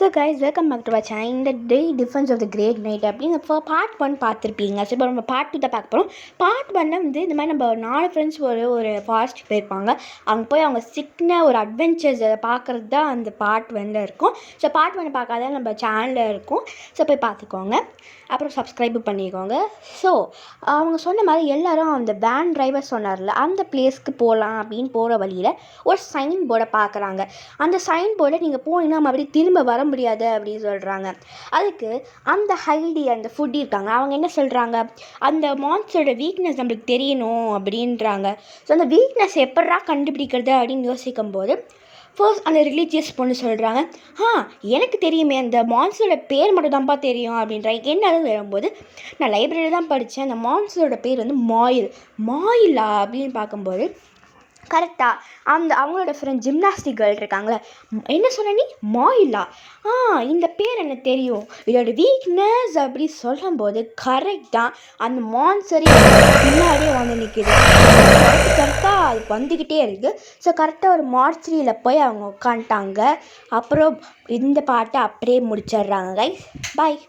So guys welcome back to our channel. இந்த day defence of the great night அப்படின்னு part 1 பார்த்துருப்பீங்க. So இப்போ நம்ம பார்ட் 2 தான் பார்க்க போகிறோம். பார்ட் 1 வந்து இந்த மாதிரி நம்ம 4 ஃப்ரெண்ட்ஸ் ஒரு ஃபாரஸ்ட்டுக்கு போயிருப்பாங்க. அவங்க போய் அவங்க சிக்ன ஒரு அட்வென்ச்சர்ஸை பார்க்குறது தான் அந்த பார்ட் 1 இருக்கும். ஸோ பார்ட் 1 பார்க்காத நம்ம சேனலில் இருக்கும். ஸோ போய் பார்த்துக்கோங்க, அப்புறம் சப்ஸ்கிரைப் பண்ணிக்கோங்க. ஸோ அவங்க சொன்ன மாதிரி எல்லோரும் அந்த வேன் டிரைவர் சொன்னார்ல அந்த பிளேஸ்க்கு போகலாம் அப்படின்னு போகிற வழியில் ஒரு சைன் போர்டை பார்க்குறாங்க. அந்த சைன் போர்டை நீங்கள் போனீங்கன்னா மறுபடியும் திரும்ப வர முடியாது அப்படின்னு சொல்கிறாங்க. அதுக்கு அந்த ஹைடி அந்த ஃபுட் இருக்காங்க, அவங்க என்ன சொல்கிறாங்க, அந்த மான்ஸ்டரோட வீக்னஸ் நம்மளுக்கு தெரியணும் அப்படின்றாங்க. ஸோ அந்த வீக்னஸ் எப்படா கண்டுபிடிக்கிறது அப்படின்னு யோசிக்கும் போது ஃபர்ஸ்ட் அந்த ரிலீஜியஸ் பொண்ணு சொல்கிறாங்க, எனக்கு தெரியுமே அந்த மான்ஸ்டரோட பேர் மட்டும் தான்ப்பா தெரியும் அப்படின்றாங்க. என்னது வரும்போது நான் லைப்ரரி தான் படித்தேன், அந்த மான்ஸ்டரோட பேர் வந்து மாயிலா அப்படின்னு பார்க்கும்போது கரெக்டாக அவங்களோட ஃப்ரெண்ட் ஜிம்னாஸ்டிக் கேர்ள் இருக்காங்களே, என்ன சொன்ன நீ மாயிலா, இந்த பேர் எனக்கு தெரியும், இதோட வீக்னஸ் அப்படி சொல்லும்போது கரெக்டாக அந்த மான்ஸ்டரே பின்னாடியே வந்து நிற்கிது. கரெக்டாக அது வந்துக்கிட்டே இருக்குது. ஸோ கரெக்டாக ஒரு மார்ச்சரியில் போய் அவங்க உட்காந்துட்டாங்க. அப்புறம் இந்த பாட்டை அப்படியே முடிச்சிடுறாங்க கைஸ். பாய்.